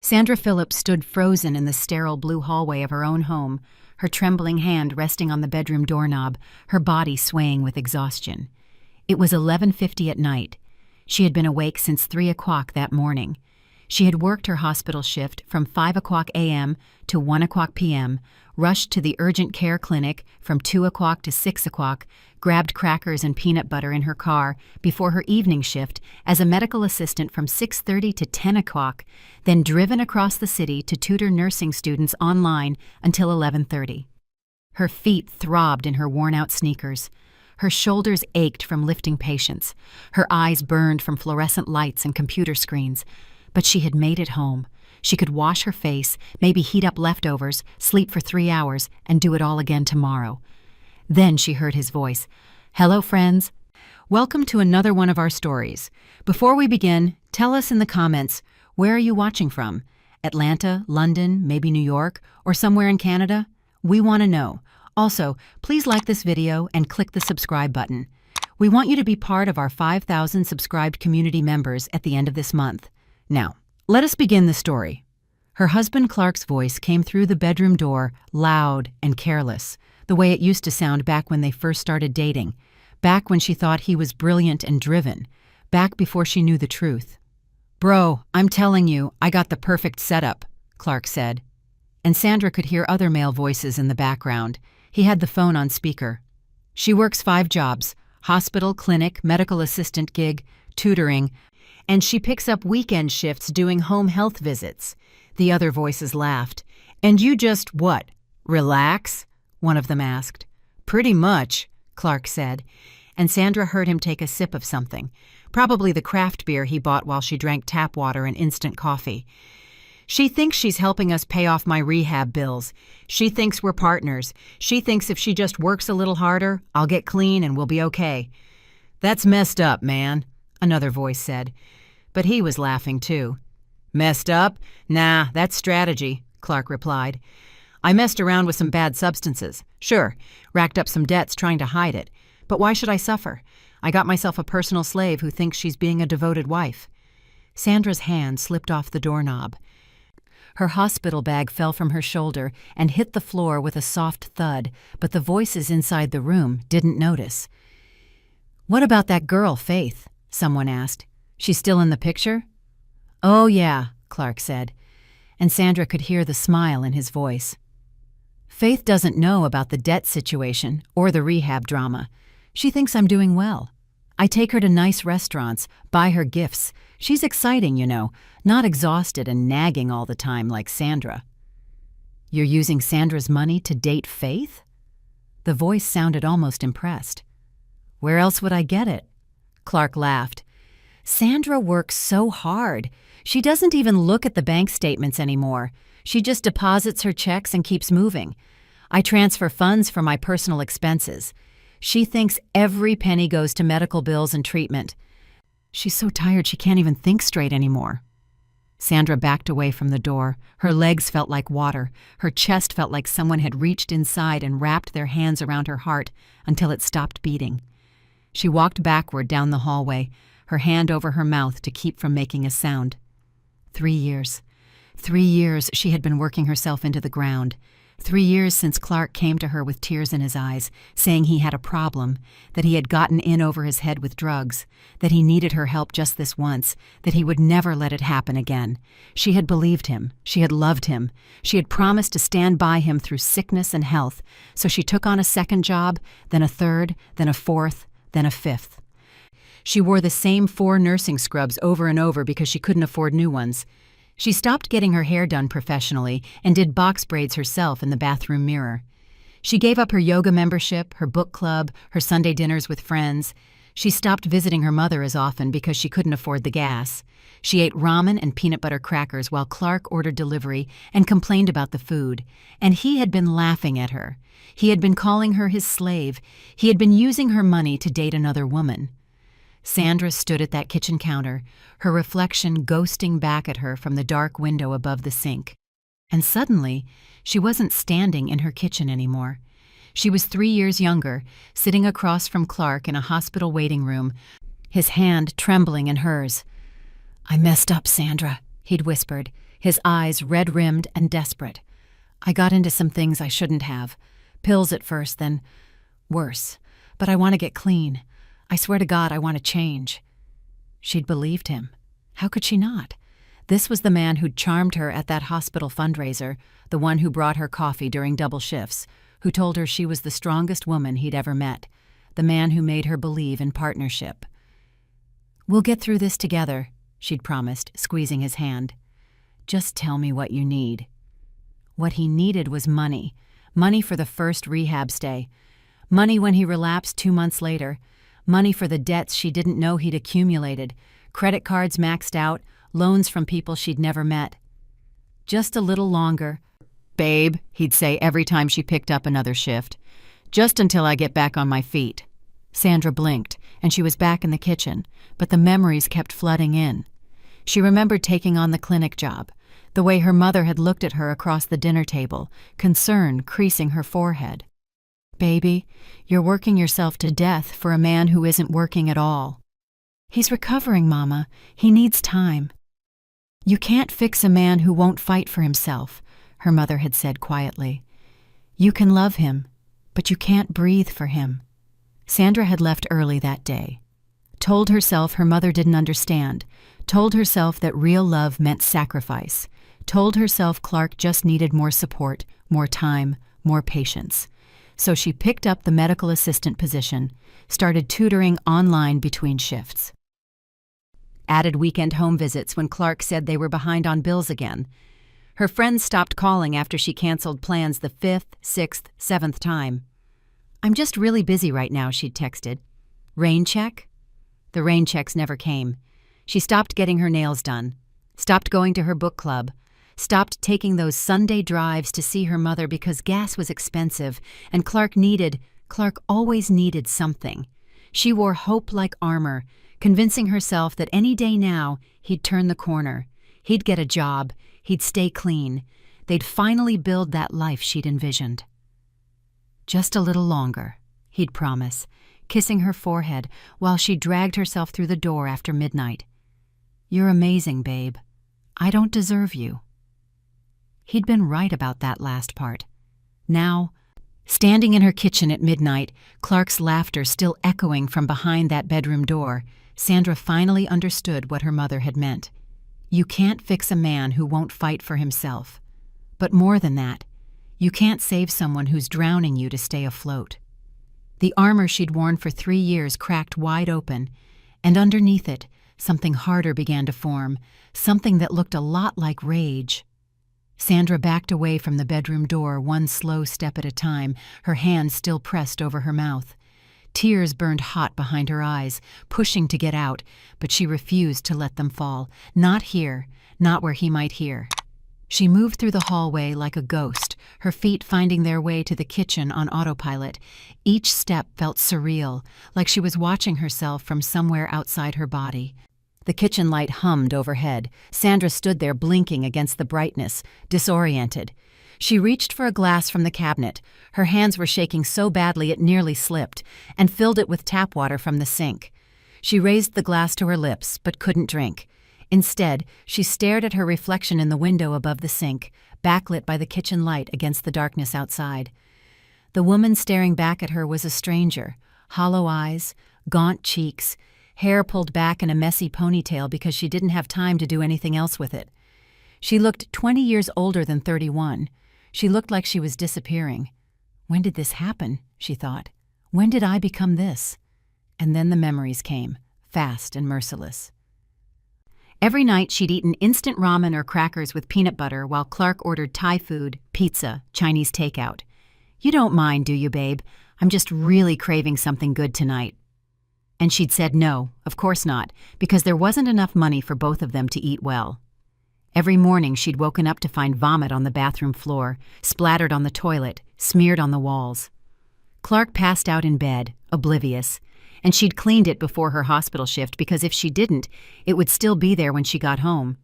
Sandra Phillips stood frozen in the sterile blue hallway of her own home, her trembling hand resting on the bedroom doorknob, her body swaying with exhaustion. It was 11:50 at night. She had been awake since 3 o'clock that morning. She had worked her hospital shift from 5 o'clock a.m. to 1 o'clock p.m., rushed to the urgent care clinic from 2 o'clock to 6 o'clock, grabbed crackers and peanut butter in her car before her evening shift as a medical assistant from 6:30 to 10 o'clock, then driven across the city to tutor nursing students online until 11:30. Her feet throbbed in her worn-out sneakers. Her shoulders ached from lifting patients. Her eyes burned from fluorescent lights and computer screens. But she had made it home. She could wash her face, maybe heat up leftovers, sleep for 3 hours, and do it all again tomorrow. Then she heard his voice. "Hello, friends. Welcome to another one of our stories. Before we begin, tell us in the comments, where are you watching from? Atlanta, London, maybe New York, or somewhere in Canada? We want to know. Also, please like this video and click the subscribe button. We want you to be part of our 5,000 subscribed community members at the end of this month. Now, let us begin the story." Her husband Clark's voice came through the bedroom door, loud and careless, the way it used to sound back when they first started dating, back when she thought he was brilliant and driven, back before she knew the truth. "Bro, I'm telling you, I got the perfect setup," Clark said. And Sandra could hear other male voices in the background. He had the phone on speaker. "She works 5 jobs, hospital, clinic, medical assistant gig, tutoring, and she picks up weekend shifts doing home health visits." The other voices laughed. "And you just what? Relax?" one of them asked. "Pretty much," Clark said, and Sandra heard him take a sip of something, probably the craft beer he bought while she drank tap water and instant coffee. "She thinks she's helping us pay off my rehab bills. She thinks we're partners. She thinks if she just works a little harder, I'll get clean and we'll be okay." "That's messed up, man," another voice said. But he was laughing too. "Messed up? Nah, that's strategy," Clark replied. "I messed around with some bad substances. Sure, racked up some debts trying to hide it. But why should I suffer? I got myself a personal slave who thinks she's being a devoted wife." Sandra's hand slipped off the doorknob. Her hospital bag fell from her shoulder and hit the floor with a soft thud, but the voices inside the room didn't notice. "What about that girl, Faith?" someone asked. "She's still in the picture?" "Oh, yeah," Clark said, and Sandra could hear the smile in his voice. "Faith doesn't know about the debt situation or the rehab drama. She thinks I'm doing well. I take her to nice restaurants, buy her gifts. She's exciting, you know, not exhausted and nagging all the time like Sandra." "You're using Sandra's money to date Faith?" The voice sounded almost impressed. "Where else would I get it?" Clark laughed. "Sandra works so hard. She doesn't even look at the bank statements anymore. She just deposits her checks and keeps moving. I transfer funds for my personal expenses. She thinks every penny goes to medical bills and treatment. She's so tired she can't even think straight anymore." Sandra backed away from the door. Her legs felt like water. Her chest felt like someone had reached inside and wrapped their hands around her heart until it stopped beating. She walked backward down the hallway, her hand over her mouth to keep from making a sound. 3 years. 3 years she had been working herself into the ground. 3 years since Clark came to her with tears in his eyes, saying he had a problem, that he had gotten in over his head with drugs, that he needed her help just this once, that he would never let it happen again. She had believed him. She had loved him. She had promised to stand by him through sickness and health, so she took on a second job, then a third, then a fourth, then a fifth. She wore the same 4 nursing scrubs over and over because she couldn't afford new ones. She stopped getting her hair done professionally and did box braids herself in the bathroom mirror. She gave up her yoga membership, her book club, her Sunday dinners with friends. She stopped visiting her mother as often because she couldn't afford the gas. She ate ramen and peanut butter crackers while Clark ordered delivery and complained about the food. And he had been laughing at her. He had been calling her his slave. He had been using her money to date another woman. Sandra stood at that kitchen counter, her reflection ghosting back at her from the dark window above the sink. And suddenly, she wasn't standing in her kitchen anymore. She was 3 years younger, sitting across from Clark in a hospital waiting room, his hand trembling in hers. "I messed up, Sandra," he'd whispered, his eyes red-rimmed and desperate. "I got into some things I shouldn't have. Pills at first, then worse. But I want to get clean. I swear to God I want to change." She'd believed him. How could she not? This was the man who'd charmed her at that hospital fundraiser, the one who brought her coffee during double shifts, who told her she was the strongest woman he'd ever met, the man who made her believe in partnership. "We'll get through this together," she'd promised, squeezing his hand. "Just tell me what you need." What he needed was money. Money for the first rehab stay. Money when he relapsed 2 months later. Money for the debts she didn't know he'd accumulated. Credit cards maxed out, loans from people she'd never met. "Just a little longer, babe," he'd say every time she picked up another shift. "Just until I get back on my feet." Sandra blinked, and she was back in the kitchen, but the memories kept flooding in. She remembered taking on the clinic job, the way her mother had looked at her across the dinner table, concern creasing her forehead. "Baby, you're working yourself to death for a man who isn't working at all." "He's recovering, Mama. He needs time." "You can't fix a man who won't fight for himself," her mother had said quietly. "You can love him, but you can't breathe for him." Sandra had left early that day. Told herself her mother didn't understand. Told herself that real love meant sacrifice. Told herself Clark just needed more support, more time, more patience. So she picked up the medical assistant position, started tutoring online between shifts. Added weekend home visits when Clark said they were behind on bills again. Her friends stopped calling after she canceled plans the 5th, 6th, 7th time. "I'm just really busy right now," she'd texted. "Rain check?" The rain checks never came. She stopped getting her nails done, stopped going to her book club, stopped taking those Sunday drives to see her mother because gas was expensive, and Clark always needed something. She wore hope like armor, convincing herself that any day now he'd turn the corner, he'd get a job, he'd stay clean, they'd finally build that life she'd envisioned. "Just a little longer," he'd promise, kissing her forehead while she dragged herself through the door after midnight. "You're amazing, babe. I don't deserve you." He'd been right about that last part. Now, standing in her kitchen at midnight, Clark's laughter still echoing from behind that bedroom door, Sandra finally understood what her mother had meant. You can't fix a man who won't fight for himself. But more than that, you can't save someone who's drowning you to stay afloat. The armor she'd worn for 3 years cracked wide open, and underneath it, something harder began to form, something that looked a lot like rage. Sandra backed away from the bedroom door one slow step at a time, her hand still pressed over her mouth. Tears burned hot behind her eyes, pushing to get out, but she refused to let them fall. Not here, not where he might hear. She moved through the hallway like a ghost, her feet finding their way to the kitchen on autopilot. Each step felt surreal, like she was watching herself from somewhere outside her body. The kitchen light hummed overhead. Sandra stood there blinking against the brightness, disoriented. She reached for a glass from the cabinet. Her hands were shaking so badly it nearly slipped, and filled it with tap water from the sink. She raised the glass to her lips, but couldn't drink. Instead, she stared at her reflection in the window above the sink, backlit by the kitchen light against the darkness outside. The woman staring back at her was a stranger, hollow eyes, gaunt cheeks, hair pulled back in a messy ponytail because she didn't have time to do anything else with it. She looked 20 years older than 31. She looked like she was disappearing. When did this happen? She thought. When did I become this? And then the memories came, fast and merciless. Every night she'd eaten instant ramen or crackers with peanut butter while Clark ordered Thai food, pizza, Chinese takeout. "You don't mind, do you, babe? I'm just really craving something good tonight." And she'd said no, of course not, because there wasn't enough money for both of them to eat well. Every morning she'd woken up to find vomit on the bathroom floor, splattered on the toilet, smeared on the walls. Clark passed out in bed, oblivious, and she'd cleaned it before her hospital shift because if she didn't, it would still be there when she got home.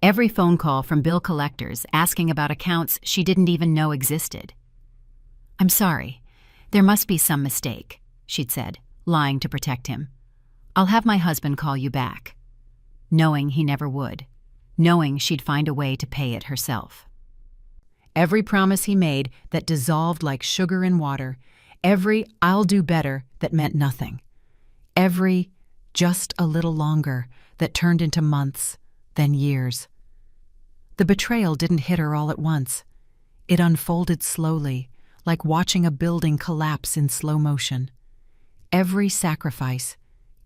Every phone call from bill collectors asking about accounts she didn't even know existed. "I'm sorry. There must be some mistake," she'd said, lying to protect him. "I'll have my husband call you back," knowing he never would. knowing she'd find a way to pay it herself. Every promise he made that dissolved like sugar in water, every "I'll do better" that meant nothing, every "just a little longer" that turned into months, then years. The betrayal didn't hit her all at once. It unfolded slowly, like watching a building collapse in slow motion. Every sacrifice,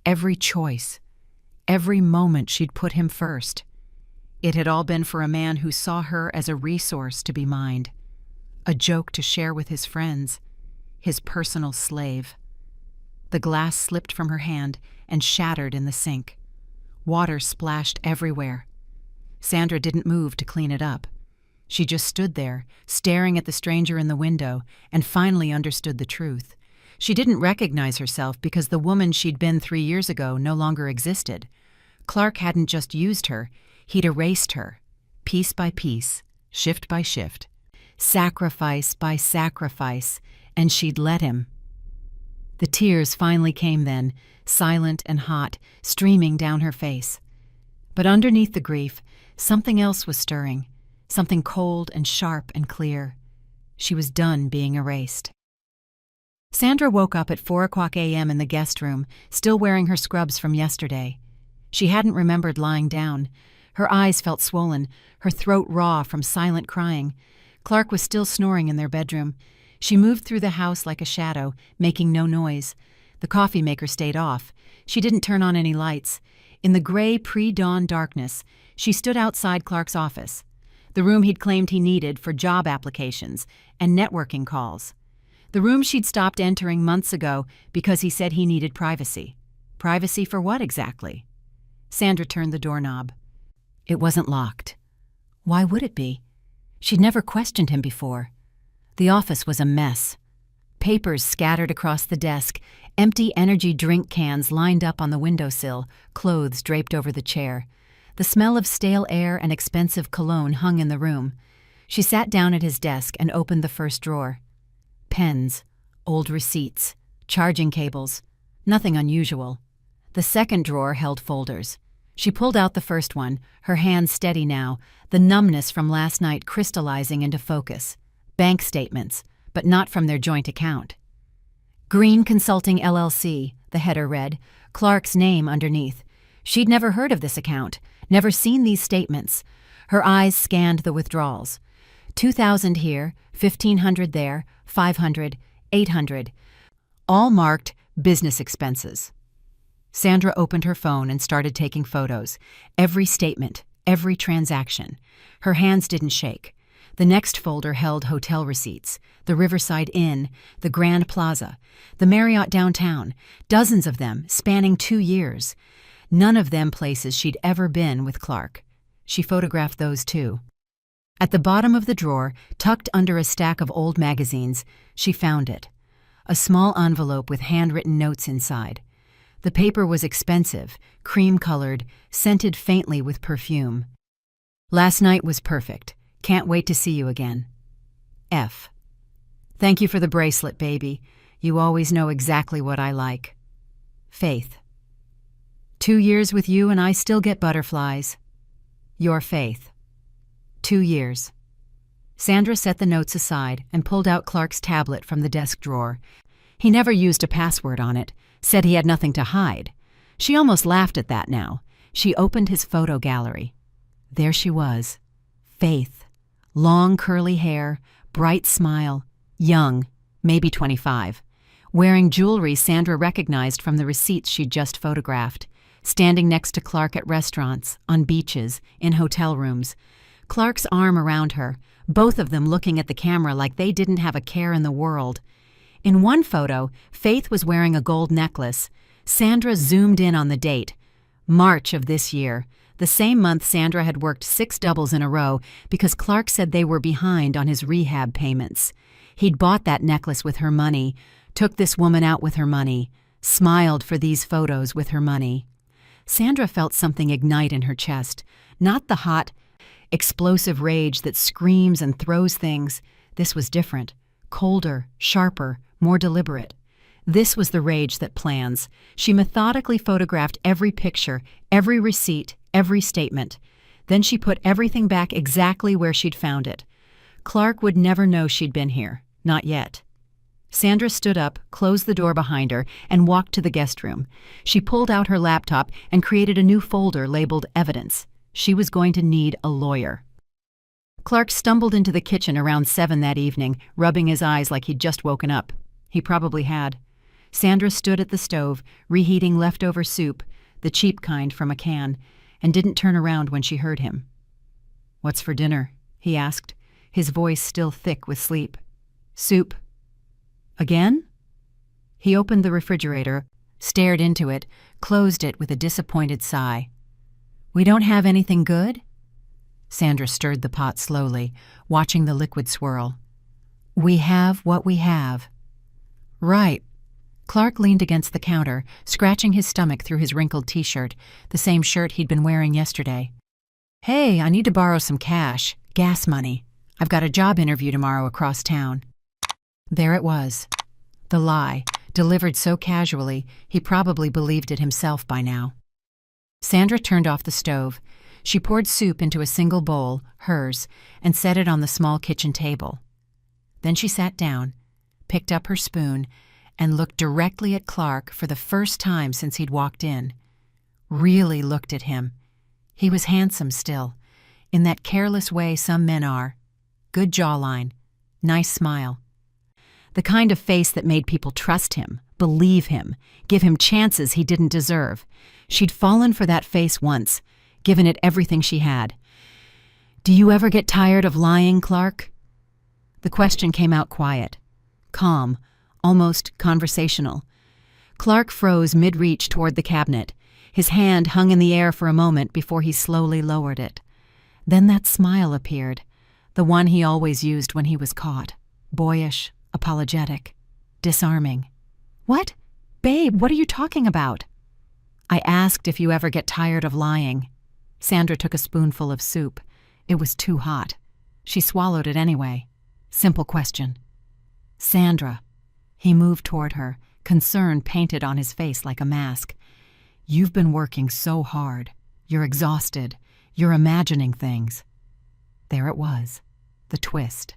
every choice, every moment she'd put him first. It had all been for a man who saw her as a resource to be mined, a joke to share with his friends, his personal slave. The glass slipped from her hand and shattered in the sink. Water splashed everywhere. Sandra didn't move to clean it up. She just stood there, staring at the stranger in the window, and finally understood the truth. She didn't recognize herself because the woman she'd been 3 years ago no longer existed. Clark hadn't just used her, he'd erased her, piece by piece, shift by shift, sacrifice by sacrifice, and she'd let him. The tears finally came then, silent and hot, streaming down her face. But underneath the grief, something else was stirring, something cold and sharp and clear. She was done being erased. Sandra woke up at 4:00 a.m. in the guest room, still wearing her scrubs from yesterday. She hadn't remembered lying down. Her eyes felt swollen, her throat raw from silent crying. Clark was still snoring in their bedroom. She moved through the house like a shadow, making no noise. The coffee maker stayed off. She didn't turn on any lights. In the gray pre-dawn darkness, she stood outside Clark's office, the room he'd claimed he needed for job applications and networking calls. The room she'd stopped entering months ago because he said he needed privacy. Privacy for what exactly? Sandra turned the doorknob. It wasn't locked. Why would it be? She'd never questioned him before. The office was a mess. Papers scattered across the desk, empty energy drink cans lined up on the windowsill, clothes draped over the chair. The smell of stale air and expensive cologne hung in the room. She sat down at his desk and opened the first drawer. Pens, old receipts, charging cables, nothing unusual. The second drawer held folders. She pulled out the first one, her hands steady now, the numbness from last night crystallizing into focus. Bank statements, but not from their joint account. Green Consulting LLC, the header read, Clark's name underneath. She'd never heard of this account, never seen these statements. Her eyes scanned the withdrawals. 2,000 here, 1,500 there, 500, 800, all marked business expenses. Sandra opened her phone and started taking photos. Every statement, every transaction. Her hands didn't shake. The next folder held hotel receipts, the Riverside Inn, the Grand Plaza, the Marriott downtown, dozens of them spanning 2 years. None of them places she'd ever been with Clark. She photographed those too. At the bottom of the drawer, tucked under a stack of old magazines, she found it. A small envelope with handwritten notes inside. The paper was expensive, cream-colored, scented faintly with perfume. Last night was perfect. Can't wait to see you again. F. Thank you for the bracelet, baby. You always know exactly what I like. Faith. 2 years with you and I still get butterflies. Your Faith. 2 years. Sandra set the notes aside and pulled out Clark's tablet from the desk drawer. He never used a password on it, said he had nothing to hide. She almost laughed at that now. She opened his photo gallery. There she was. Faith. Long curly hair, bright smile, young, maybe 25. Wearing jewelry Sandra recognized from the receipts she'd just photographed. Standing next to Clark at restaurants, on beaches, in hotel rooms. Clark's arm around her, both of them looking at the camera like they didn't have a care in the world. In one photo, Faith was wearing a gold necklace. Sandra zoomed in on the date. March of this year. The same month Sandra had worked 6 doubles in a row because Clark said they were behind on his rehab payments. He'd bought that necklace with her money, took this woman out with her money, smiled for these photos with her money. Sandra felt something ignite in her chest, not the hot, explosive rage that screams and throws things. This was different, colder, sharper, more deliberate. This was the rage that plans. She methodically photographed every picture, every receipt, every statement. Then she put everything back exactly where she'd found it. Clark would never know she'd been here. Not yet. Sandra stood up, closed the door behind her, and walked to the guest room. She pulled out her laptop and created a new folder labeled Evidence. She was going to need a lawyer. Clark stumbled into the kitchen around 7 that evening, rubbing his eyes like he'd just woken up. He probably had. Sandra stood at the stove, reheating leftover soup, the cheap kind from a can, and didn't turn around when she heard him. "What's for dinner?" he asked, his voice still thick with sleep. "Soup." "Again?" He opened the refrigerator, stared into it, closed it with a disappointed sigh. "We don't have anything good?" Sandra stirred the pot slowly, watching the liquid swirl. "We have what we have." "Right." Clark leaned against the counter, scratching his stomach through his wrinkled t-shirt, the same shirt he'd been wearing yesterday. "Hey, I need to borrow some cash, gas money. I've got a job interview tomorrow across town." There it was. The lie, delivered so casually, he probably believed it himself by now. Sandra turned off the stove. She poured soup into a single bowl, hers, and set it on the small kitchen table. Then she sat down, picked up her spoon, and looked directly at Clark for the first time since he'd walked in. Really looked at him. He was handsome still, in that careless way some men are. Good jawline, nice smile. The kind of face that made people trust him, believe him, give him chances he didn't deserve. She'd fallen for that face once, given it everything she had. "Do you ever get tired of lying, Clark?" The question came out quiet, calm, almost conversational. Clark froze mid-reach toward the cabinet. His hand hung in the air for a moment before he slowly lowered it. Then that smile appeared, the one he always used when he was caught. Boyish, apologetic, disarming. "What? Babe, what are you talking about?" "I asked if you ever get tired of lying." Sandra took a spoonful of soup. It was too hot. She swallowed it anyway. Simple question. "Sandra." He moved toward her, concern painted on his face like a mask. "You've been working so hard. You're exhausted. You're imagining things." There it was, the twist.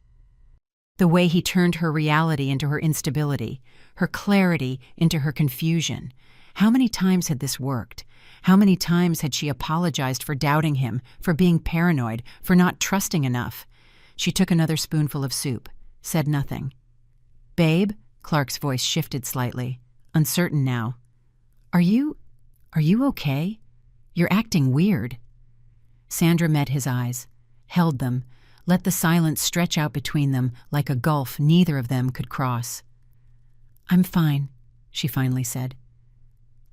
The way he turned her reality into her instability, her clarity into her confusion. How many times had this worked? How many times had she apologized for doubting him, for being paranoid, for not trusting enough? She took another spoonful of soup, said nothing. "Babe?" Clark's voice shifted slightly, uncertain now. Are you okay? You're acting weird." Sandra met his eyes, held them, let the silence stretch out between them like a gulf neither of them could cross. "I'm fine," she finally said.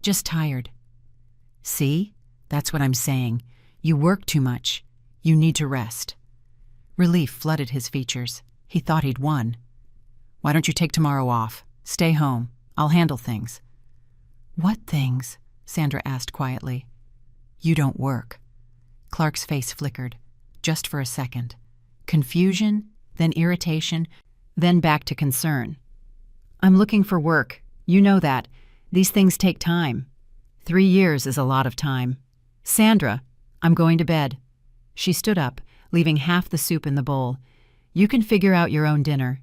"Just tired." "See? That's what I'm saying. You work too much. You need to rest." Relief flooded his features. He thought he'd won. "Why don't you take tomorrow off? Stay home. I'll handle things." "What things?" Sandra asked quietly. "You don't work." Clark's face flickered, just for a second. Confusion, then irritation, then back to concern. "I'm looking for work. You know that. These things take time. 3 years is a lot of time. Sandra, I'm going to bed." She stood up, leaving half the soup in the bowl. "You can figure out your own dinner."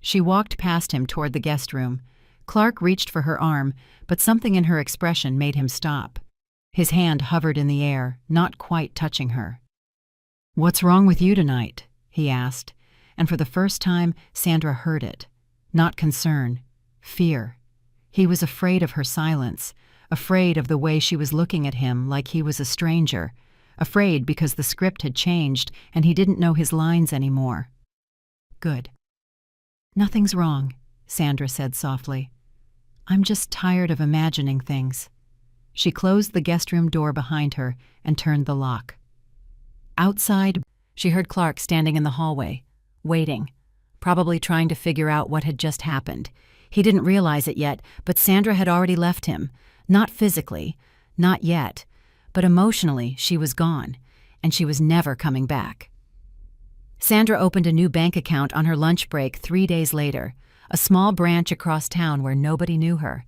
She walked past him toward the guest room. Clark reached for her arm, but something in her expression made him stop. His hand hovered in the air, not quite touching her. "What's wrong with you tonight?" he asked, and for the first time Sandra heard it. Not concern, fear. He was afraid of her silence, afraid of the way she was looking at him like he was a stranger, afraid because the script had changed and he didn't know his lines anymore. "Good." "Nothing's wrong," Sandra said softly. "I'm just tired of imagining things." She closed the guest room door behind her and turned the lock. Outside, she heard Clark standing in the hallway, waiting, probably trying to figure out what had just happened. He didn't realize it yet, but Sandra had already left him. Not physically, not yet, but emotionally she was gone, and she was never coming back. Sandra opened a new bank account on her lunch break 3 days later, a small branch across town where nobody knew her.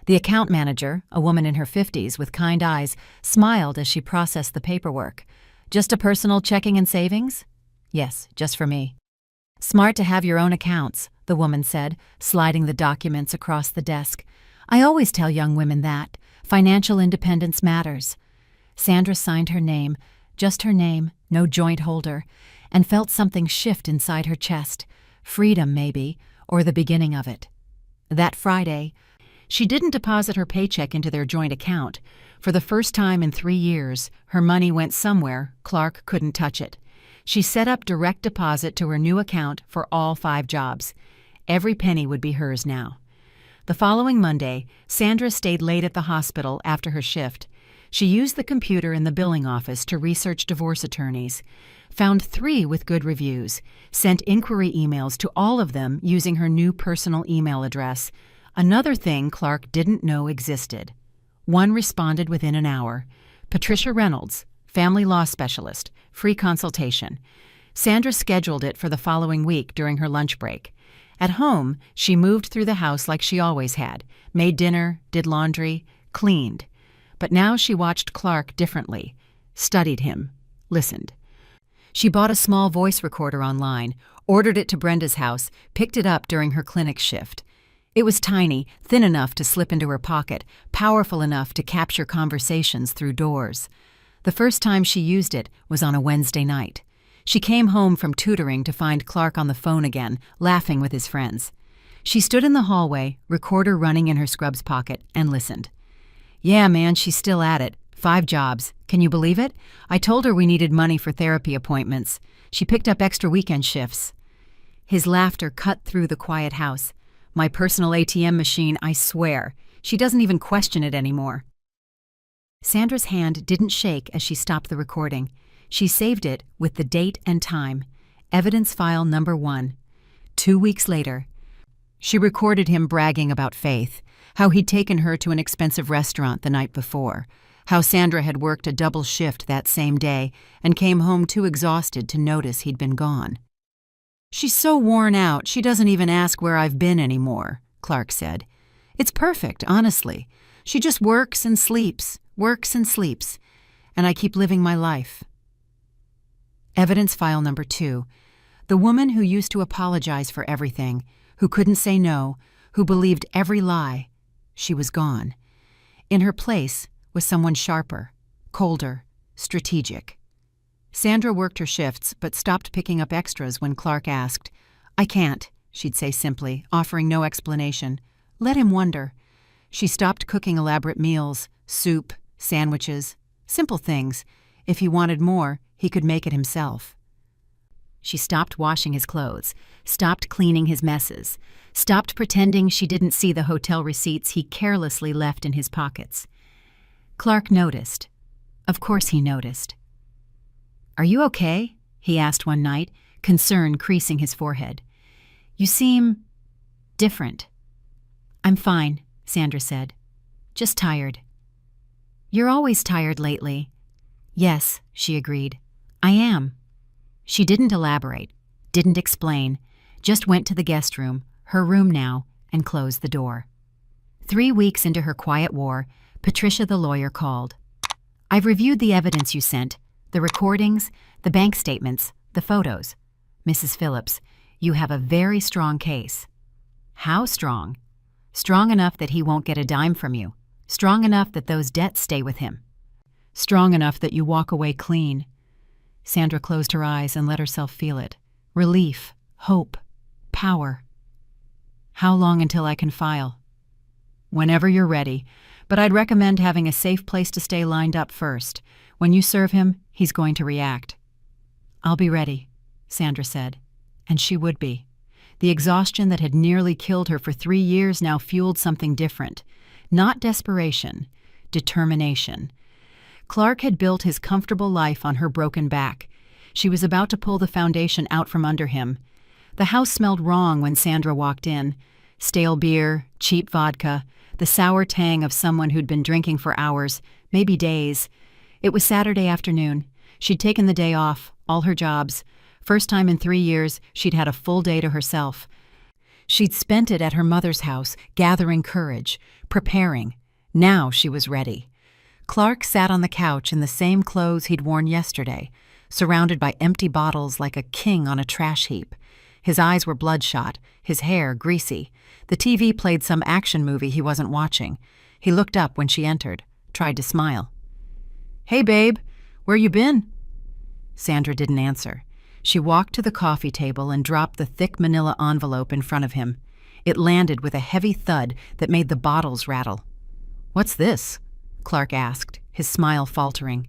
The account manager, a woman in her 50s with kind eyes, smiled as she processed the paperwork. Just a personal checking and savings? Yes, just for me. Smart to have your own accounts, the woman said, sliding the documents across the desk. I always tell young women that. Financial independence matters. Sandra signed her name, just her name, no joint holder, and felt something shift inside her chest. Freedom, maybe, or the beginning of it. That Friday, she didn't deposit her paycheck into their joint account. For the first time in 3 years, her money went somewhere Clark couldn't touch it. She set up direct deposit to her new account for all 5 jobs. Every penny would be hers now. The following Monday, Sandra stayed late at the hospital after her shift. She used the computer in the billing office to research divorce attorneys, found 3 with good reviews, sent inquiry emails to all of them using her new personal email address. Another thing Clark didn't know existed. One responded within an hour. Patricia Reynolds, family law specialist, free consultation. Sandra scheduled it for the following week during her lunch break. At home, she moved through the house like she always had, made dinner, did laundry, cleaned. But now she watched Clark differently, studied him, listened. She bought a small voice recorder online, ordered it to Brenda's house, picked it up during her clinic shift. It was tiny, thin enough to slip into her pocket, powerful enough to capture conversations through doors. The first time she used it was on a Wednesday night. She came home from tutoring to find Clark on the phone again, laughing with his friends. She stood in the hallway, recorder running in her scrubs pocket, and listened. Yeah, man, she's still at it. 5 jobs. Can you believe it? I told her we needed money for therapy appointments. She picked up extra weekend shifts. His laughter cut through the quiet house. My personal ATM machine, I swear. She doesn't even question it anymore. Sandra's hand didn't shake as she stopped the recording. She saved it with the date and time. Evidence file number 1. 2 weeks later. She recorded him bragging about Faith, how he'd taken her to an expensive restaurant the night before, how Sandra had worked a double shift that same day and came home too exhausted to notice he'd been gone. She's so worn out, she doesn't even ask where I've been anymore, Clark said. It's perfect, honestly. She just works and sleeps, and I keep living my life. Evidence file number 2. The woman who used to apologize for everything, who couldn't say no, who believed every lie. She was gone. In her place was someone sharper, colder, strategic. Sandra worked her shifts but stopped picking up extras when Clark asked. I can't, she'd say simply, offering no explanation. Let him wonder. She stopped cooking elaborate meals, soup, sandwiches, simple things. If he wanted more, he could make it himself. She stopped washing his clothes, stopped cleaning his messes, stopped pretending she didn't see the hotel receipts he carelessly left in his pockets. Clark noticed. Of course he noticed. Are you okay? He asked one night, concern creasing his forehead. You seem different. I'm fine, Sandra said. Just tired. You're always tired lately. Yes, she agreed. I am. She didn't elaborate, didn't explain, just went to the guest room, her room now, and closed the door. 3 weeks into her quiet war, Patricia the lawyer called. I've reviewed the evidence you sent, the recordings, the bank statements, the photos. Mrs. Phillips, you have a very strong case. How strong? Strong enough that he won't get a dime from you. Strong enough that those debts stay with him. Strong enough that you walk away clean. Sandra closed her eyes and let herself feel it. Relief, hope, power. How long until I can file? Whenever you're ready, but I'd recommend having a safe place to stay lined up first. When you serve him, he's going to react. I'll be ready, Sandra said. And she would be. The exhaustion that had nearly killed her for 3 years now fueled something different. Not desperation, determination. Clark had built his comfortable life on her broken back. She was about to pull the foundation out from under him. The house smelled wrong when Sandra walked in. Stale beer, cheap vodka, the sour tang of someone who'd been drinking for hours, maybe days. It was Saturday afternoon. She'd taken the day off, all her jobs. First time in 3 years, she'd had a full day to herself. She'd spent it at her mother's house, gathering courage, preparing. Now she was ready. Clark sat on the couch in the same clothes he'd worn yesterday, surrounded by empty bottles like a king on a trash heap. His eyes were bloodshot, his hair greasy. The TV played some action movie he wasn't watching. He looked up when she entered, tried to smile. "Hey, babe, where you been?" Sandra didn't answer. She walked to the coffee table and dropped the thick manila envelope in front of him. It landed with a heavy thud that made the bottles rattle. "What's this?" Clark asked, his smile faltering.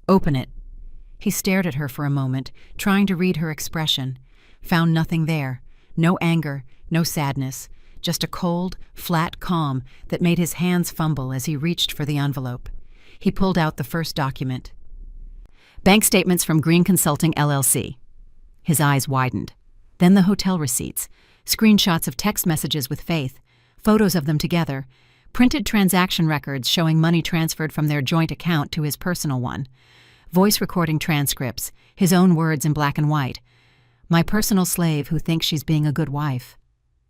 "Open it." He stared at her for a moment, trying to read her expression. Found nothing there. No anger, no sadness. Just a cold, flat calm that made his hands fumble as he reached for the envelope. He pulled out the first document. Bank statements from Green Consulting LLC. His eyes widened. Then the hotel receipts, screenshots of text messages with Faith, photos of them together, printed transaction records showing money transferred from their joint account to his personal one, voice recording transcripts, his own words in black and white. "My personal slave who thinks she's being a good wife."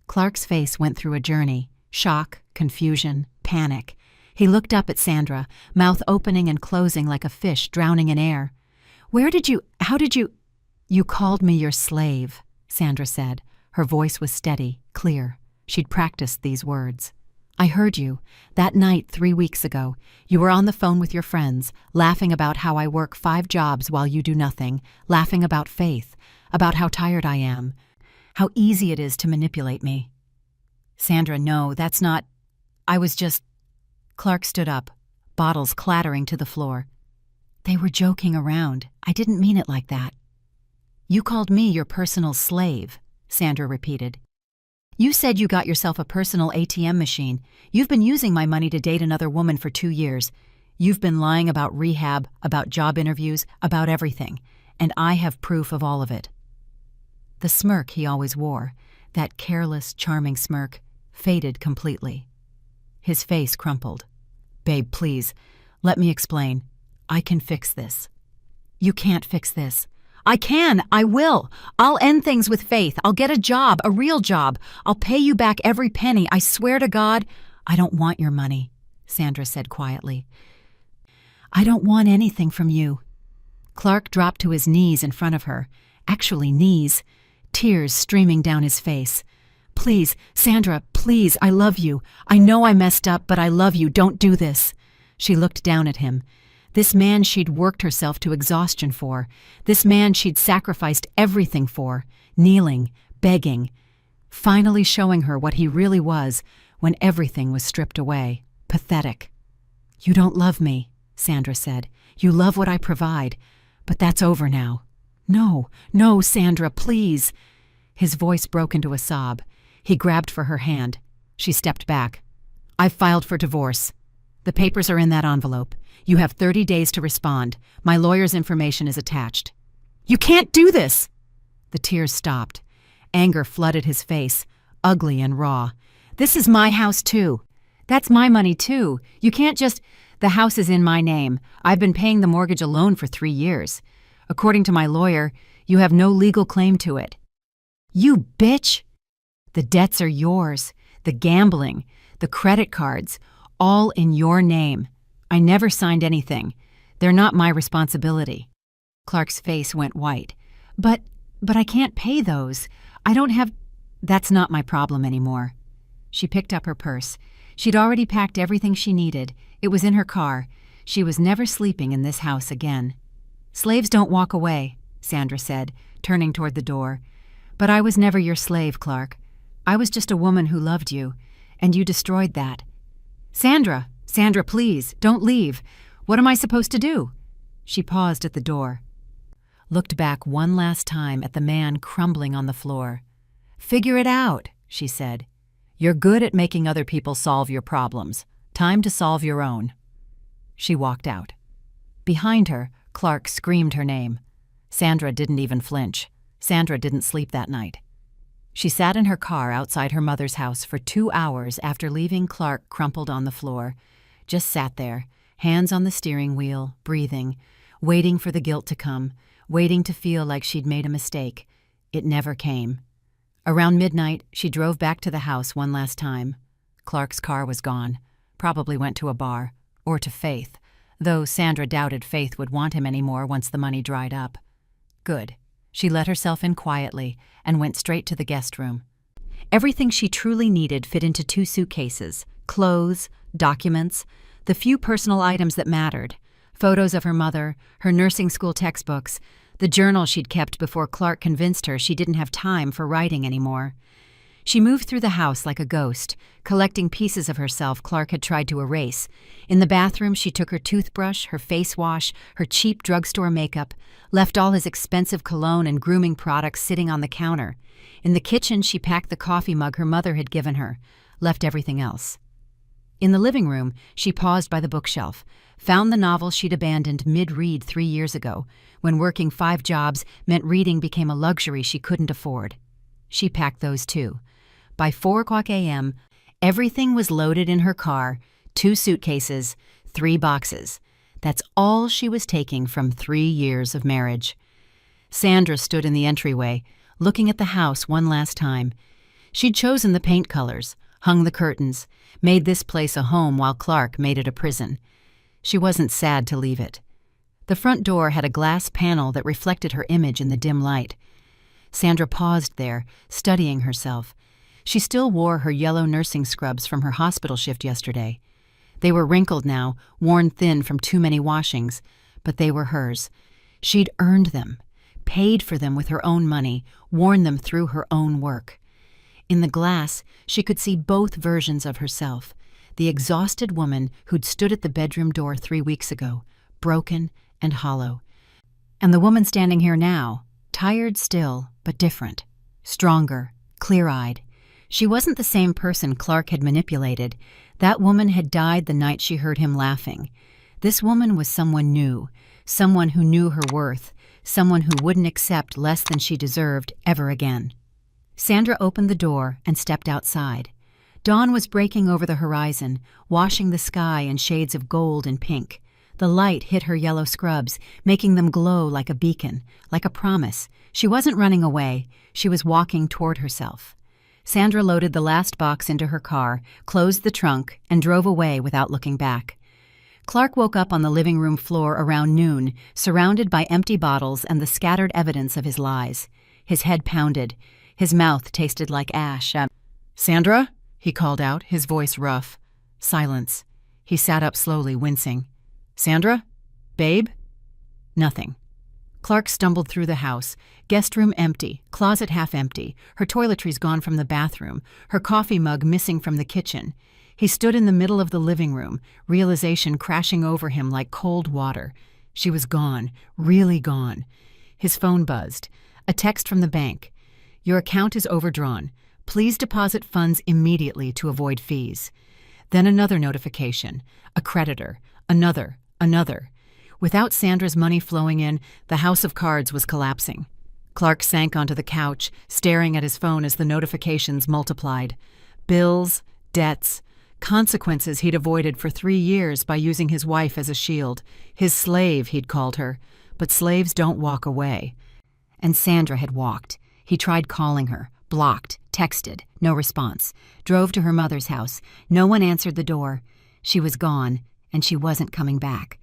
Clark's face went through a journey, shock, confusion, panic. He looked up at Sandra, mouth opening and closing like a fish drowning in air. How did you... "You called me your slave," Sandra said. Her voice was steady, clear. She'd practiced these words. "I heard you. That night 3 weeks ago, you were on the phone with your friends, laughing about how I work 5 jobs while you do nothing, laughing about Faith, about how tired I am, how easy it is to manipulate me." "Sandra, no, that's not... I was just..." Clark stood up, bottles clattering to the floor. "They were joking around. I didn't mean it like that." "You called me your personal slave," Sandra repeated. "You said you got yourself a personal ATM machine. You've been using my money to date another woman for 2 years. You've been lying about rehab, about job interviews, about everything. And I have proof of all of it." The smirk he always wore, that careless, charming smirk, faded completely. His face crumpled. "Babe, please, let me explain. I can fix this." "You can't fix this." "I can. I will. I'll end things with Faith. I'll get a job, a real job. I'll pay you back every penny. I swear to God." "I don't want your money," Sandra said quietly. "I don't want anything from you." Clark dropped to his knees in front of her. Actually knees. Tears streaming down his face. "Please, Sandra, please, I love you. I know I messed up, but I love you. Don't do this." She looked down at him. This man she'd worked herself to exhaustion for. This man she'd sacrificed everything for. Kneeling, begging. Finally showing her what he really was when everything was stripped away. Pathetic. "You don't love me," Sandra said. "You love what I provide. But that's over now." "No, no, Sandra, please." His voice broke into a sob. He grabbed for her hand. She stepped back. "I've filed for divorce. The papers are in that envelope. You have 30 days to respond. My lawyer's information is attached." "You can't do this!" The tears stopped. Anger flooded his face, ugly and raw. "This is my house, too. That's my money, too. You can't just... The house is in my name. I've been paying the mortgage alone for 3 years. According to my lawyer, you have no legal claim to it." "You bitch!" "The debts are yours. The gambling, the credit cards, all in your name. I never signed anything. They're not my responsibility." Clark's face went white. But I can't pay those. I don't have..." "That's not my problem anymore." She picked up her purse. She'd already packed everything she needed. It was in her car. She was never sleeping in this house again. "Slaves don't walk away," Sandra said, turning toward the door. "But I was never your slave, Clark. I was just a woman who loved you, and you destroyed that." "Sandra! Sandra, please, don't leave. What am I supposed to do?" She paused at the door. Looked back one last time at the man crumbling on the floor. "Figure it out," she said. "You're good at making other people solve your problems. Time to solve your own." She walked out. Behind her, Clark screamed her name. Sandra didn't even flinch. Sandra didn't sleep that night. She sat in her car outside her mother's house for 2 hours after leaving Clark crumpled on the floor. Just sat there, hands on the steering wheel, breathing, waiting for the guilt to come, waiting to feel like she'd made a mistake. It never came. Around midnight, she drove back to the house one last time. Clark's car was gone. Probably went to a bar. Or to Faith. though Sandra doubted Faith would want him anymore once the money dried up. Good. She let herself in quietly and went straight to the guest room. Everything she truly needed fit into 2 suitcases: clothes, documents, the few personal items that mattered, photos of her mother, her nursing school textbooks, the journal she'd kept before Clark convinced her she didn't have time for writing anymore. She moved through the house like a ghost, collecting pieces of herself Clark had tried to erase. In the bathroom, she took her toothbrush, her face wash, her cheap drugstore makeup, left all his expensive cologne and grooming products sitting on the counter. In the kitchen, she packed the coffee mug her mother had given her, left everything else. In the living room, she paused by the bookshelf, found the novel she'd abandoned mid-read 3 years ago, when working 5 jobs meant reading became a luxury she couldn't afford. She packed those too. By 4 a.m., everything was loaded in her car, 2 suitcases, 3 boxes. That's all she was taking from 3 years of marriage. Sandra stood in the entryway, looking at the house one last time. She'd chosen the paint colors, hung the curtains, made this place a home while Clark made it a prison. She wasn't sad to leave it. The front door had a glass panel that reflected her image in the dim light. Sandra paused there, studying herself. She still wore her yellow nursing scrubs from her hospital shift yesterday. They were wrinkled now, worn thin from too many washings, but they were hers. She'd earned them, paid for them with her own money, worn them through her own work. In the glass, she could see both versions of herself: the exhausted woman who'd stood at the bedroom door 3 weeks ago, broken and hollow, and the woman standing here now, tired still, but different, stronger, clear-eyed. She wasn't the same person Clark had manipulated. That woman had died the night she heard him laughing. This woman was someone new, someone who knew her worth, someone who wouldn't accept less than she deserved ever again. Sandra opened the door and stepped outside. Dawn was breaking over the horizon, washing the sky in shades of gold and pink. The light hit her yellow scrubs, making them glow like a beacon, like a promise. She wasn't running away. She was walking toward herself. Sandra loaded the last box into her car, closed the trunk, and drove away without looking back. Clark woke up on the living room floor around noon, surrounded by empty bottles and the scattered evidence of his lies. His head pounded. His mouth tasted like ash. "Sandra?" he called out, his voice rough. Silence. He sat up slowly, wincing. "Sandra? Babe?" Nothing. Clark stumbled through the house. Guest room empty, closet half empty, her toiletries gone from the bathroom, her coffee mug missing from the kitchen. He stood in the middle of the living room, realization crashing over him like cold water. She was gone, really gone. His phone buzzed. A text from the bank. "Your account is overdrawn. Please deposit funds immediately to avoid fees." Then another notification. A creditor. Another. Without Sandra's money flowing in, the house of cards was collapsing. Clark sank onto the couch, staring at his phone as the notifications multiplied. Bills, debts, consequences he'd avoided for 3 years by using his wife as a shield. His slave, he'd called her. But slaves don't walk away. And Sandra had walked. He tried calling her, blocked, texted, no response. Drove to her mother's house. No one answered the door. She was gone, and she wasn't coming back.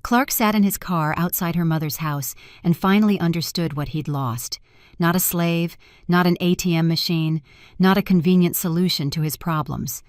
Clark sat in his car outside her mother's house and finally understood what he'd lost. Not a slave, not an ATM machine, not a convenient solution to his problems.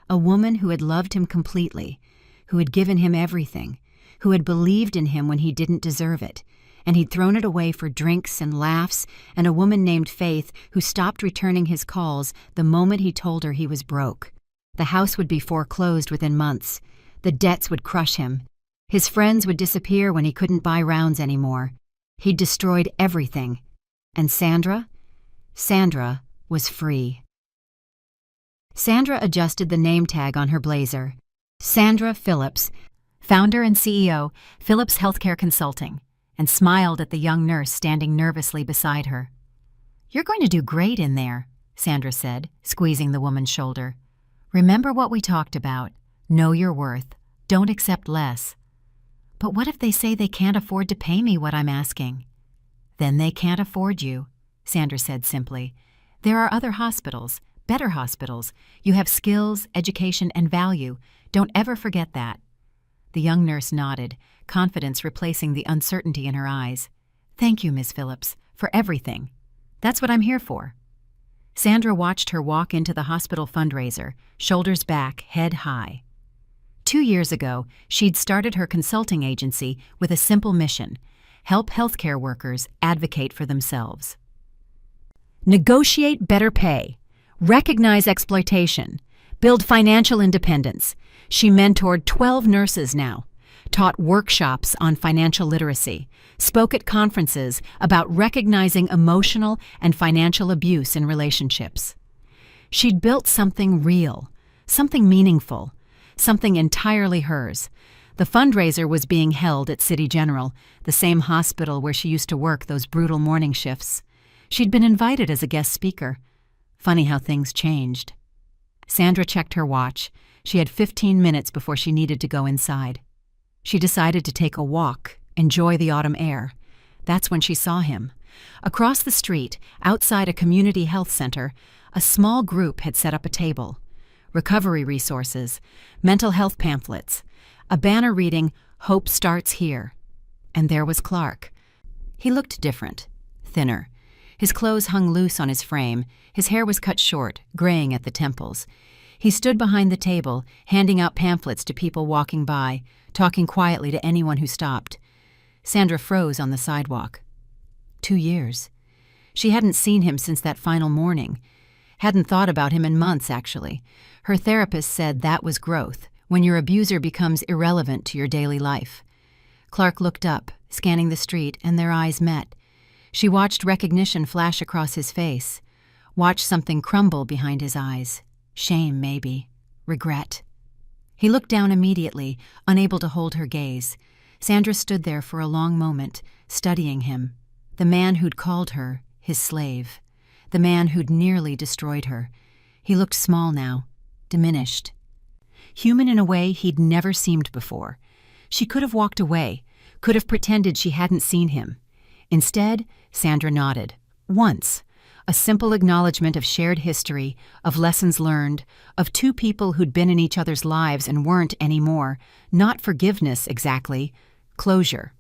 A woman who had loved him completely, who had given him everything, who had believed in him when he didn't deserve it, and he'd thrown it away for drinks and laughs, and a woman named Faith who stopped returning his calls the moment he told her he was broke. The house would be foreclosed within months. The debts would crush him. His friends would disappear when he couldn't buy rounds anymore. He'd destroyed everything. And Sandra? Sandra was free. Sandra adjusted the name tag on her blazer. Sandra Phillips, founder and CEO, Phillips Healthcare Consulting, and smiled at the young nurse standing nervously beside her. "You're going to do great in there," Sandra said, squeezing the woman's shoulder. "Remember what we talked about. Know your worth. Don't accept less." "But what if they say they can't afford to pay me what I'm asking?" "Then they can't afford you," Sandra said simply. "There are other hospitals, better hospitals. You have skills, education, and value. Don't ever forget that." The young nurse nodded, confidence replacing the uncertainty in her eyes. "Thank you, Miss Phillips, for everything. That's what I'm here for." Sandra watched her walk into the hospital fundraiser, shoulders back, head high. 2 years ago, she'd started her consulting agency with a simple mission: help healthcare workers advocate for themselves. Negotiate better pay, recognize exploitation, build financial independence. She mentored 12 nurses now, taught workshops on financial literacy, spoke at conferences about recognizing emotional and financial abuse in relationships. She'd built something real, something meaningful, something entirely hers. The fundraiser was being held at City General, the same hospital where she used to work those brutal morning shifts. She'd been invited as a guest speaker. Funny how things changed. Sandra checked her watch. She had 15 minutes before she needed to go inside. She decided to take a walk, enjoy the autumn air. That's when she saw him. Across the street, outside a community health center, a small group had set up a table. Recovery resources, mental health pamphlets, a banner reading, "Hope starts here." And there was Clark. He looked different, thinner. His clothes hung loose on his frame. His hair was cut short, graying at the temples. He stood behind the table, handing out pamphlets to people walking by, talking quietly to anyone who stopped. Sandra froze on the sidewalk. 2 years. She hadn't seen him since that final morning. Hadn't thought about him in months, actually. Her therapist said that was growth, when your abuser becomes irrelevant to your daily life. Clark looked up, scanning the street, and their eyes met. She watched recognition flash across his face, watched something crumble behind his eyes. Shame, maybe. Regret. He looked down immediately, unable to hold her gaze. Sandra stood there for a long moment, studying him. The man who'd called her his slave. The man who'd nearly destroyed her. He looked small now, diminished. Human in a way he'd never seemed before. She could have walked away, could have pretended she hadn't seen him. Instead, Sandra nodded. Once. A simple acknowledgement of shared history, of lessons learned, of two people who'd been in each other's lives and weren't anymore. Not forgiveness, exactly. Closure.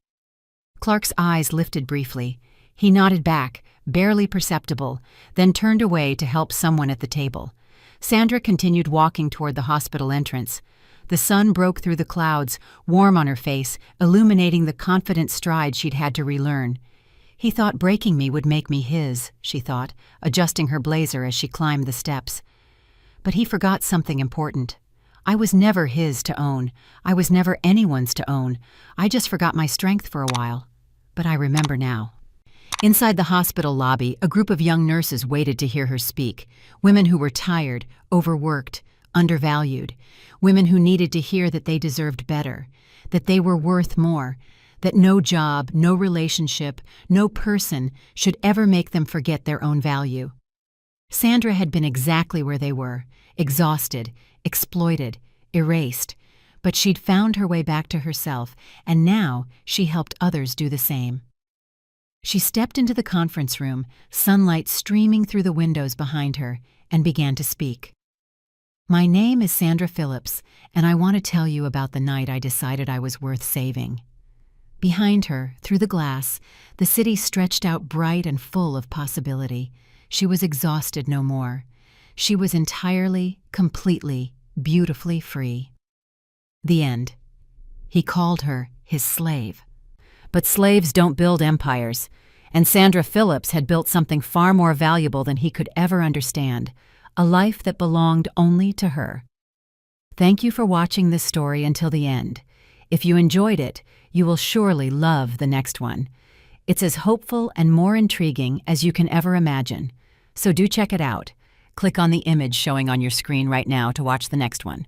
Clark's eyes lifted briefly. He nodded back, barely perceptible, then turned away to help someone at the table. Sandra continued walking toward the hospital entrance. The sun broke through the clouds, warm on her face, illuminating the confident stride she'd had to relearn. He thought breaking me would make me his, she thought, adjusting her blazer as she climbed the steps. But he forgot something important. I was never his to own. I was never anyone's to own. I just forgot my strength for a while. But I remember now. Inside the hospital lobby, a group of young nurses waited to hear her speak. Women who were tired, overworked, undervalued. Women who needed to hear that they deserved better, that they were worth more, that no job, no relationship, no person should ever make them forget their own value. Sandra had been exactly where they were, exhausted, exploited, erased, but she'd found her way back to herself, and now she helped others do the same. She stepped into the conference room, sunlight streaming through the windows behind her, and began to speak. "My name is Sandra Phillips, and I want to tell you about the night I decided I was worth saving." Behind her, through the glass, the city stretched out bright and full of possibility. She was exhausted no more. She was entirely, completely, beautifully free. The end. He called her his slave. But slaves don't build empires, and Sandra Phillips had built something far more valuable than he could ever understand, a life that belonged only to her. Thank you for watching this story until the end. If you enjoyed it, you will surely love the next one. It's as hopeful and more intriguing as you can ever imagine. So do check it out. Click on the image showing on your screen right now to watch the next one.